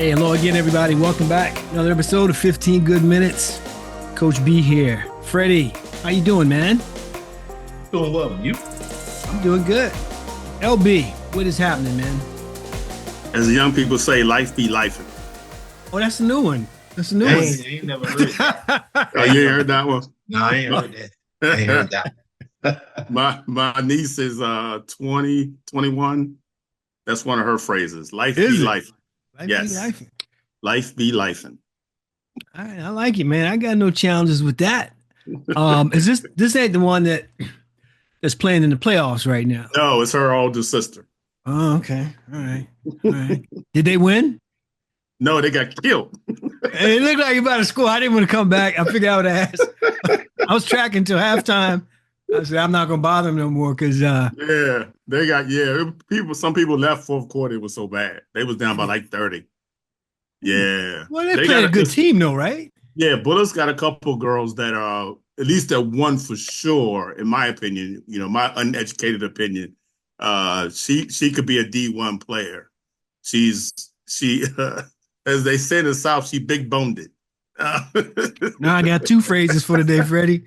Hey, hello again, everybody. Welcome back. Another episode of 15 Good Minutes. Coach B here. Freddie, how you doing, man? Doing well, and you? I'm doing good. LB, what is happening, man? As the young people say, life be lifing. Oh, that's a new one. That's a new one. I ain't never heard that. Oh, you ain't heard that one? No, I ain't heard that. I ain't heard that. My niece is 20, 21. That's one of her phrases. Life Is be it? life. Life Yes. be life. Life be lifing. All right, I like it, man. I got no challenges with that. Is this ain't the one that's playing in the playoffs right now? No, it's her older sister. Oh, okay. All right. All right. Did they win? No, they got killed. It looked like you about to score. I didn't want to come back. I figured I would ask. I was tracking till halftime. I said, I'm not going to bother them no more because Yeah, they got some people left fourth quarter. It was so bad. They was down by like 30. Yeah. well, they played a good team, though, right? Yeah, Bullock's got a couple girls that are at least that one for sure, in my opinion. You know, my uneducated opinion. She could be a D1 player. She as they say in the South, she big boned it. Now I got two phrases for today, Freddie.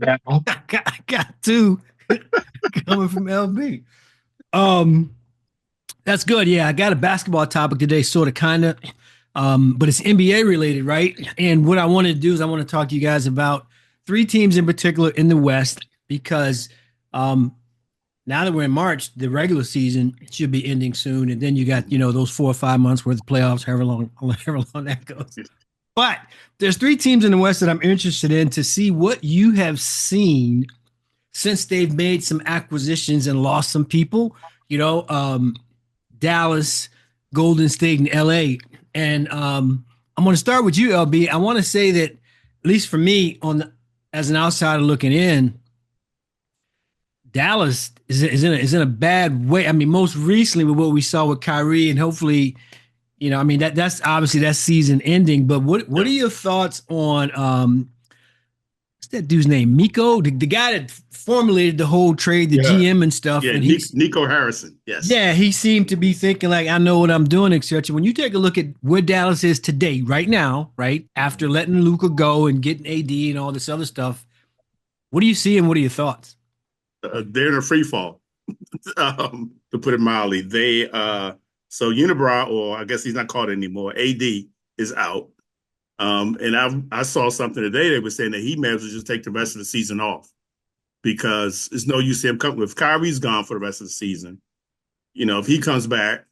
Yeah. I got two coming from LB. That's good. Yeah, I got a basketball topic today, sort of, kind of, but it's NBA related, right? And what I want to do is I want to talk to you guys about three teams in particular in the West because now that we're in March, the regular season should be ending soon, and then you got those 4 or 5 months worth of playoffs, however long that goes. But there's three teams in the West that I'm interested in to see what you have seen since they've made some acquisitions and lost some people. Dallas, Golden State, and LA. And I'm going to start with you, LB. I want to say that, at least for me, as an outsider looking in, Dallas is in a bad way. I mean, most recently with what we saw with Kyrie, and hopefully, that's obviously that season ending. But what are your thoughts on what's that dude's name? Miko, the guy that formulated the whole trade, the GM and stuff. Yeah, and Nico Harrison. Yes. Yeah, he seemed to be thinking like, I know what I'm doing, etc. When you take a look at where Dallas is today, right now, right after letting Luka go and getting AD and all this other stuff, what do you see and what are your thoughts? They're in a free fall, to put it mildly. So Unibrow, or I guess he's not called anymore, AD is out. And I saw something today. They were saying that he may as well just take the rest of the season off because it's no use him coming. If Kyrie's gone for the rest of the season, if he comes back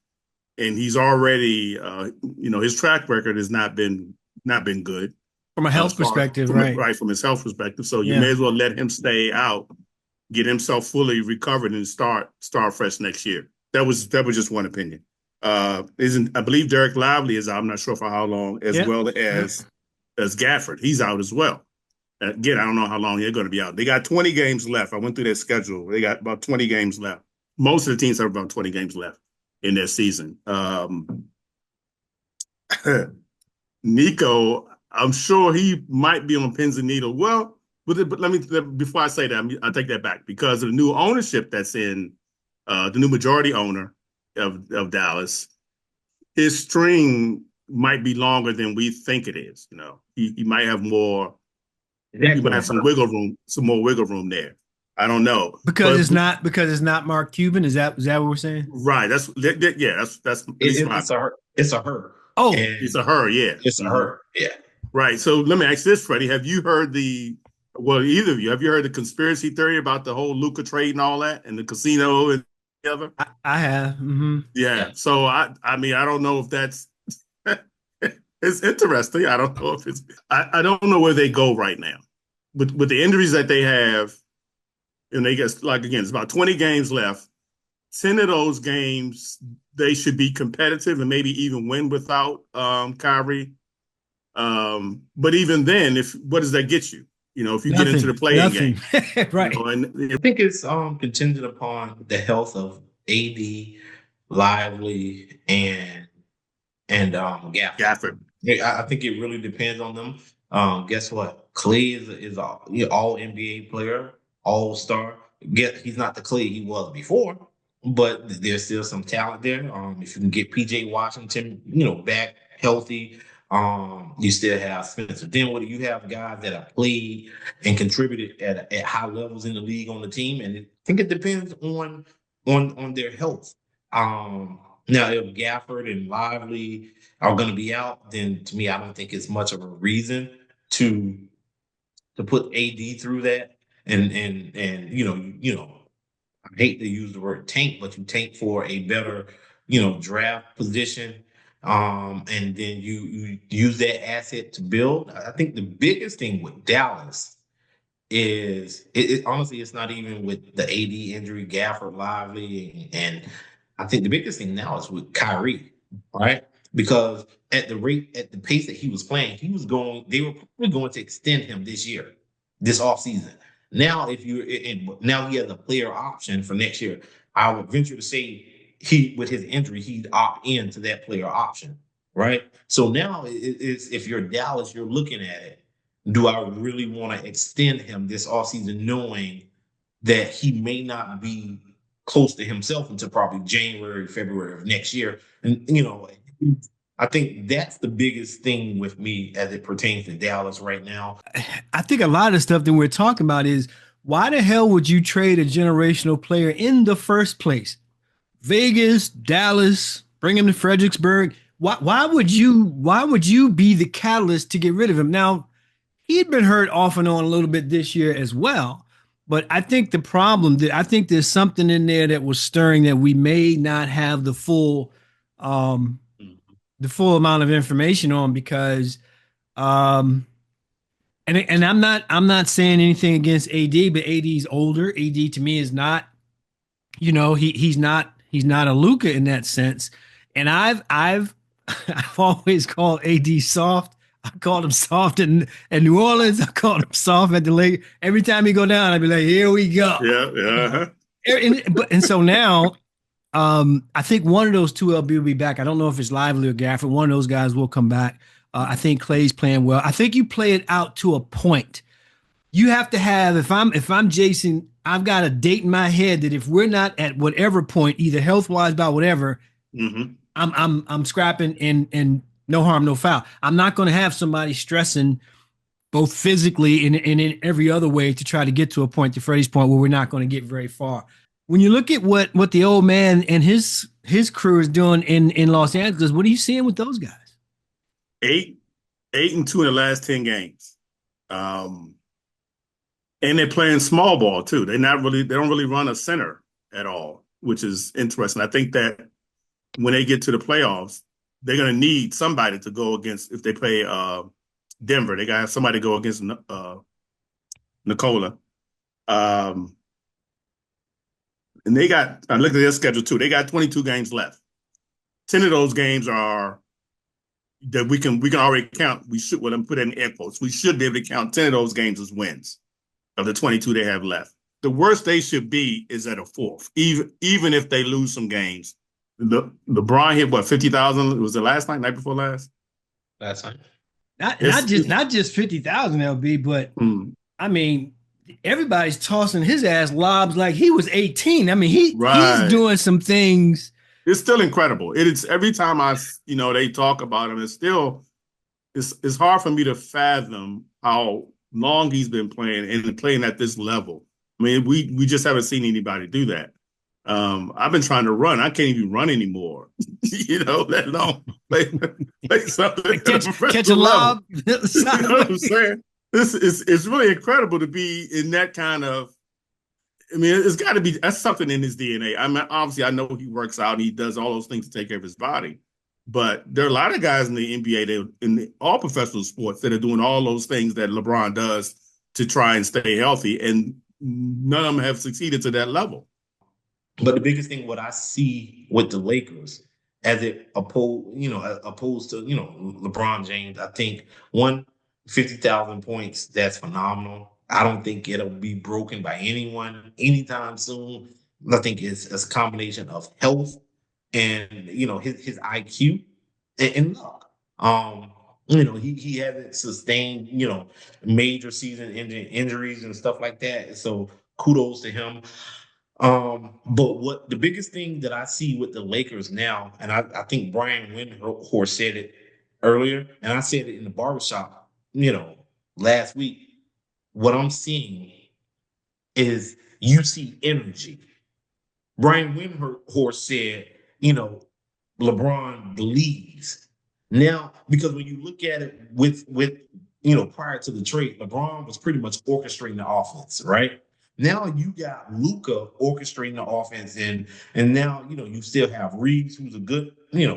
and he's already, his track record has not been good from a health perspective, right? Right, from his health perspective. So you may as well let him stay out, get himself fully recovered, and start fresh next year. That was just one opinion. I believe Derek Lively is out. I'm not sure for how long, as well as Gafford. He's out as well. Again, I don't know how long they're going to be out. They got 20 games left. I went through their schedule. They got about 20 games left. Most of the teams have about 20 games left in their season. Nico, I'm sure he might be on pins and needles. Well, but before I say that, I take that back because of the new ownership that's in the new majority owner of Dallas. His string might be longer than we think it is. He might have more. He might have some more wiggle room there. I don't know because it's not Mark Cuban. Is that what we're saying? Right. That's It's a her. It's a her. Oh, it's a her. Yeah, it's a her. Yeah. Right. So let me ask this, Freddie. Have you heard either of you, have you heard the conspiracy theory about the whole Luka trade and all that and the casino and the other? I have. Mm-hmm. Yeah. So I don't know if that's it's interesting. I don't know if I don't know where they go right now. With the injuries that they have, and they get, like, again, it's about 20 games left. 10 of those games, they should be competitive and maybe even win without Kyrie. But even then, what does that get you? If you get into the play-in game. Right. I think it's contingent upon the health of AD, Lively, and Gafford. I think it really depends on them. Guess what? Clay is all NBA player, all-star. He's not the Clay he was before, but there's still some talent there. If you can get PJ Washington, back healthy, you still have Spencer Dinwiddie. You have guys that have played and contributed at high levels in the league on the team, and I think it depends on their health. Now, if Gafford and Lively are going to be out, then to me, I don't think it's much of a reason to put AD through that. And I hate to use the word tank, but you tank for a better, draft position. And then you use that asset to build. I think the biggest thing with Dallas is honestly, it's not even with the AD injury, Gafford, Lively, and I think the biggest thing now is with Kyrie, right? Because at the pace that he was playing, they were probably going to extend him this year, this offseason. Now, now he has a player option for next year. I would venture to say with his injury, he'd opt into that player option, right? So now it's if you're Dallas, you're looking at it. Do I really want to extend him this offseason knowing that he may not be close to himself until probably January, February of next year? And, I think that's the biggest thing with me as it pertains to Dallas right now. I think a lot of stuff that we're talking about is why the hell would you trade a generational player in the first place? Vegas, Dallas, bring him to Fredericksburg. Why would you be the catalyst to get rid of him? Now, he'd been hurt off and on a little bit this year as well. But I think I think there's something in there that was stirring that we may not have um, the full amount of information on because um, and I'm not saying anything against AD, but AD's older. AD to me is not, he's not a Luka in that sense. And I've always called AD soft. I called him soft in New Orleans. I called him soft at the Lakers. Every time he go down, I'd be like, here we go. Yeah. And so now, I think one of those two LB will be back. I don't know if it's Lively or Gafford. One of those guys will come back. I think Clay's playing well. I think you play it out to a point. You have to have, if I'm Jason, I've got a date in my head that if we're not at whatever point, either health wise about whatever, I'm scrapping and no harm, no foul. I'm not going to have somebody stressing both physically and in every other way to try to get to a point, to Freddie's point, where we're not going to get very far. When you look at what the old man and his crew is doing in Los Angeles, what are you seeing with those guys? 8-2 in the last 10 games. And they're playing small ball too. They don't really run a center at all, which is interesting. I think that when they get to the playoffs, they're going to need somebody to go against. If they play Denver, they got to have somebody go against Nikola. And I looked at their schedule too. They got 22 games left. 10 of those games are that we can already count. I'm put in air quotes. We should be able to count 10 of those games as wins of the 22 they have left. The worst they should be is at a fourth, even if they lose some games. LeBron hit what, 50,000? Was it last night before last? Last night. Not just 50,000 LB, but I mean, everybody's tossing his ass lobs like he was 18. I mean, he's doing some things. It's still incredible. It's every time they talk about him, it's hard for me to fathom how long he's been playing and playing at this level. I mean, we just haven't seen anybody do that. I've been trying to run. I can't even run anymore. Let alone play something. Catch a lob. You know what I'm saying? It's really incredible to be in that kind of. I mean, it's got to be, that's something in his DNA. I mean, obviously, I know he works out and he does all those things to take care of his body. But there are a lot of guys in the NBA, all professional sports, that are doing all those things that LeBron does to try and stay healthy, and none of them have succeeded to that level. But the biggest thing, what I see with the Lakers, as it opposed to LeBron James, I think 50,000 points, that's phenomenal. I don't think it'll be broken by anyone anytime soon. I think it's a combination of health and his IQ and luck. He hasn't sustained major season injuries and stuff like that. So kudos to him. But what the biggest thing that I see with the Lakers now, and I think Brian Windhorst said it earlier, and I said it in the barbershop, last week. What I'm seeing is you see energy. Brian Windhorst said, LeBron believes. Now, because when you look at it with prior to the trade, LeBron was pretty much orchestrating the offense, right? Now you got Luka orchestrating the offense, and now you still have Reeves, who's a good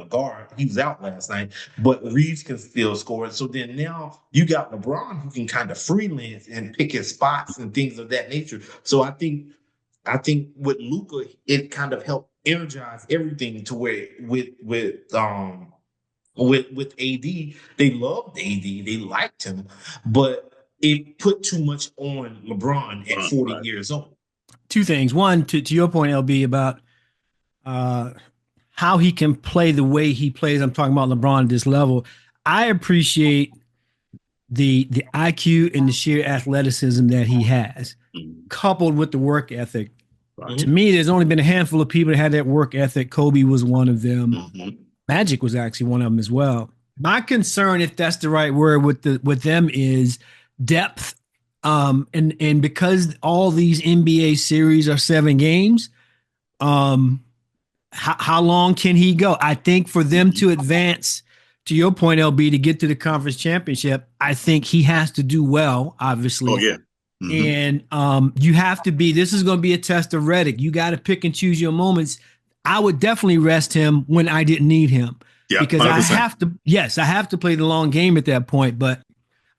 guard. He was out last night, but Reeves can still score. So then now you got LeBron, who can kind of freelance and pick his spots and things of that nature. So I think with Luka, it kind of helped energize everything to where with AD, they loved AD, they liked him, but it put too much on LeBron at 40 years old. Two things. One, to your point, LB, about how he can play the way he plays. I'm talking about LeBron at this level. I appreciate the IQ and the sheer athleticism that he has, coupled with the work ethic. Mm-hmm. To me, there's only been a handful of people that had that work ethic. Kobe was one of them. Mm-hmm. Magic was actually one of them as well. My concern, if that's the right word, with them is depth. And because all these NBA series are 7 games, how long can he go? I think for them to advance, to your point, LB, to get to the conference championship, I think he has to do well, obviously. Oh, yeah. Mm-hmm. And you have to be, this is going to be a test of Redick. You got to pick and choose your moments. I would definitely rest him when I didn't need him. Yeah, because 100%. I have to play the long game at that point, but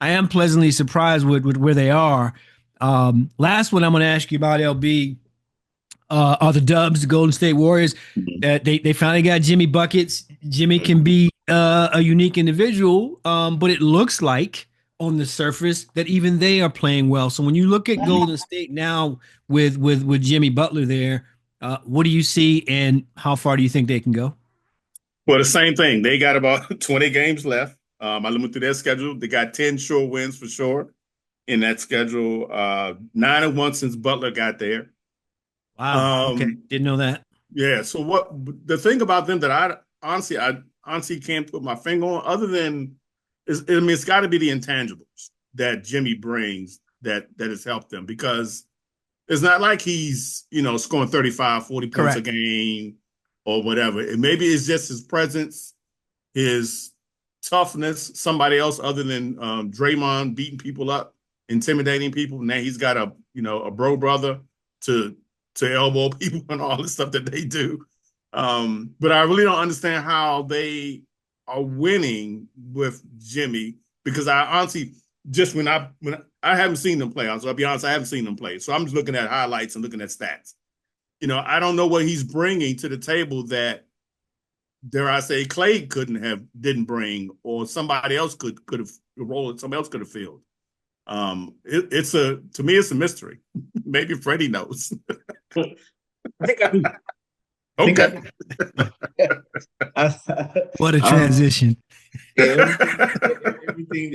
I am pleasantly surprised with where they are. Last one I'm going to ask you about, LB, are the Dubs, the Golden State Warriors. They finally got Jimmy Buckets. Jimmy can be a unique individual, but it looks like on the surface that even they are playing well. So when you look at Golden State now with Jimmy Butler there, what do you see and how far do you think they can go? Well, the same thing. They got about 20 games left. I looked through their schedule. They got 10 sure wins for sure in that schedule. 9-1 since Butler got there. Wow. Okay. Didn't know that. Yeah. So the thing about them that I honestly can't put my finger on, other than it's got to be the intangibles that Jimmy brings that has helped them, because it's not like he's, scoring 35, 40 points Correct. A game or whatever. And maybe it's just his presence, his toughness, somebody else other than Draymond beating people up, intimidating people. Now he's got a bro brother to elbow people and all the stuff that they do. But I really don't understand how they are winning with Jimmy, because I honestly, just when I haven't seen them play, so I'll be honest, I haven't seen them play. So I'm just looking at highlights and looking at stats. I don't know what he's bringing to the table that, dare I say, Clay didn't bring, or somebody else could have rolled, somebody else could have filled. To me, it's a mystery. Maybe Freddie knows. I think I do. Okay. What a transition. Everything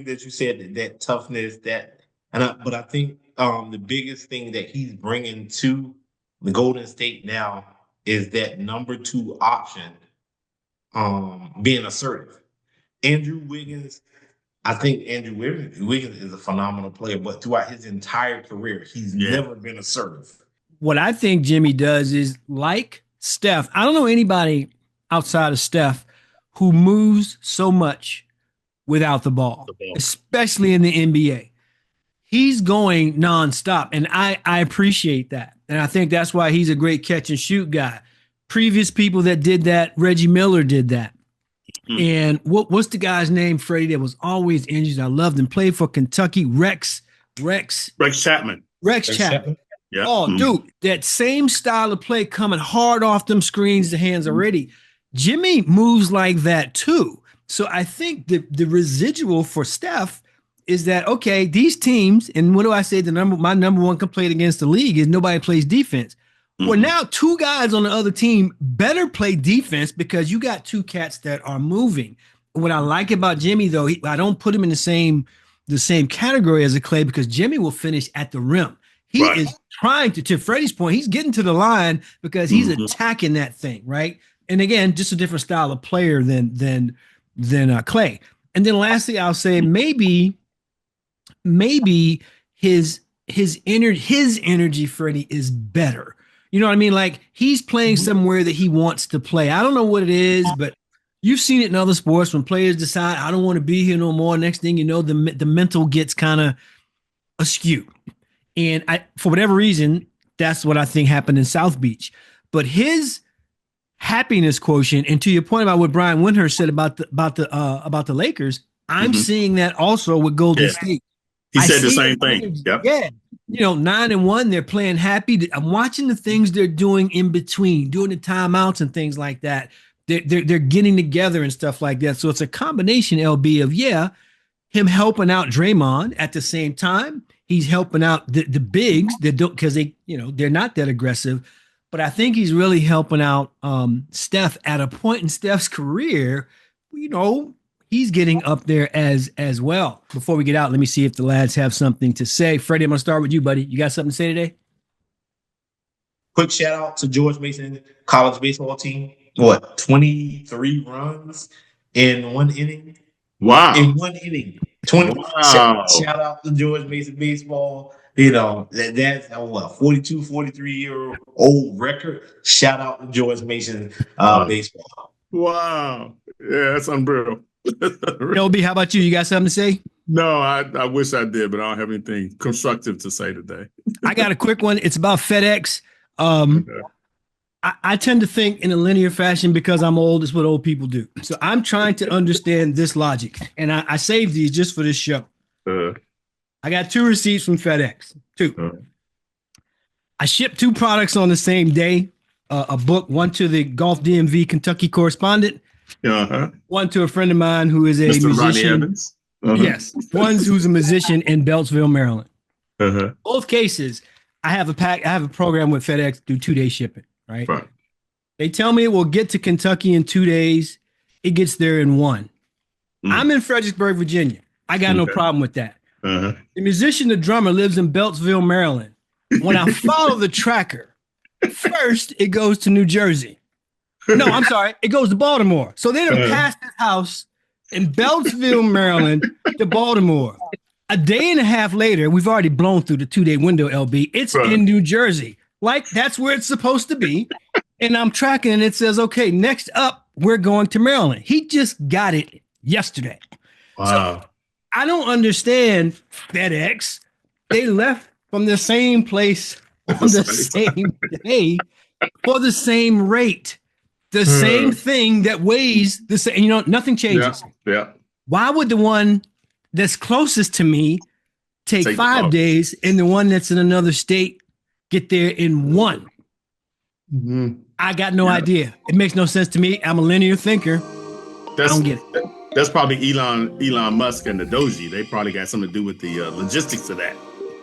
that you said, that toughness, but I think the biggest thing that he's bringing to the Golden State now is that number 2 option, being assertive. Andrew Wiggins, I think Andrew Wiggins is a phenomenal player, but throughout his entire career, he's never been assertive. What I think Jimmy does is, like Steph, I don't know anybody outside of Steph who moves so much without the ball, especially in the NBA. He's going nonstop, and I appreciate that. And I think that's why he's a great catch and shoot guy. Previous people that did that, Reggie Miller did that. Mm-hmm. And what's the guy's name, Freddie, that was always injured? I loved him. Played for Kentucky. Rex Chapman. Rex Chapman. Yeah. Oh, dude, that same style of play, coming hard off them screens, the hands are ready. Jimmy moves like that too. So I think the residual for Steph is that, okay, these teams, and what do I say? My number 1 complaint against the league is nobody plays defense. Mm-hmm. Well, now 2 guys on the other team better play defense, because you got 2 cats that are moving. What I like about Jimmy, though, I don't put him in the same category as a Clay, because Jimmy will finish at the rim. He is trying to Freddie's point, he's getting to the line because he's attacking that thing, right? And again, just a different style of player than Clay. And then lastly, I'll say maybe his energy, Freddie, is better. You know what I mean? Like he's playing somewhere that he wants to play. I don't know what it is, but you've seen it in other sports when players decide, I don't want to be here no more. Next thing you know, the mental gets kind of askew. And for whatever reason, that's what I think happened in South Beach. But his happiness quotient, and to your point about what Brian Windhurst said about the Lakers, I'm seeing that also with Golden State. He said the same thing. Yep. Yeah. 9-1, they're playing happy. I'm watching the things they're doing in between, doing the timeouts and things like that. They're getting together and stuff like that. So it's a combination, LB, of him helping out Draymond at the same time. He's helping out the bigs that don't, because they're not that aggressive. But I think he's really helping out Steph at a point in Steph's career. He's getting up there as well. Before we get out, let me see if the lads have something to say. Freddie, I'm going to start with you, buddy. You got something to say today? Quick shout out to George Mason college baseball team. 23 runs in one inning? Wow. In one inning. 20. Wow. Shout out to George Mason baseball. That's a 42, 43-year-old record. Shout out to George Mason baseball. Wow. Yeah, that's unreal. LB, how about you? You got something to say? No, I wish I did, but I don't have anything constructive to say today. I got a quick one. It's about FedEx. I tend to think in a linear fashion because I'm old. It's what old people do. So I'm trying to understand this logic. And I saved these just for this show. I got 2 receipts from FedEx. 2. I shipped 2 products on the same day. A book, one to the Golf DMV Kentucky correspondent. One to a friend of mine who is a Mr. musician. Ronnie Evans. Yes. One who's a musician in Beltsville, Maryland. Both cases, I have a program with FedEx do 2-day shipping, right? They tell me it will get to Kentucky in 2 days. It gets there in 1. I'm in Fredericksburg, Virginia. I got no problem with that. The musician, the drummer, lives in Beltsville, Maryland. When I follow the tracker, first it goes to New Jersey. No, I'm sorry. It goes to Baltimore. So they done passed his house in Beltsville, Maryland to Baltimore. A day and a half later, we've already blown through the 2-day window, LB. It's in New Jersey. Like, that's where it's supposed to be. And I'm tracking and it says, okay, next up, we're going to Maryland. He just got it yesterday. Wow. So I don't understand FedEx. They left from the same place on the same day for the same rate. The same thing that weighs the same, nothing changes. Yeah. Why would the one that's closest to me take 5 days and the one that's in another state get there in 1? I got no idea. It makes no sense to me. I'm a linear thinker. I don't get it. That's probably Elon Musk and the Doji. They probably got something to do with the logistics of that.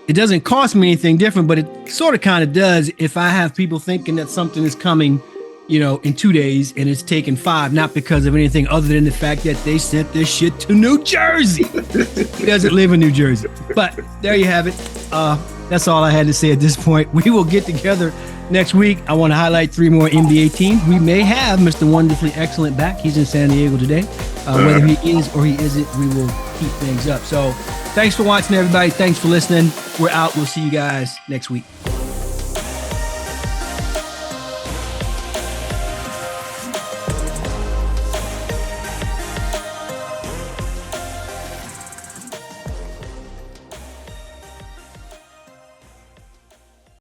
It doesn't cost me anything different, but it sort of kind of does if I have people thinking that something is coming in 2 days and it's taken 5, not because of anything other than the fact that they sent this shit to New Jersey. He doesn't live in New Jersey. But there you have it. That's all I had to say at this point. We will get together next week. I want to highlight 3 more NBA teams. We may have Mr. Wonderfully Excellent back. He's in San Diego today. Whether he is or he isn't, we will keep things up. So thanks for watching, everybody. Thanks for listening. We're out. We'll see you guys next week.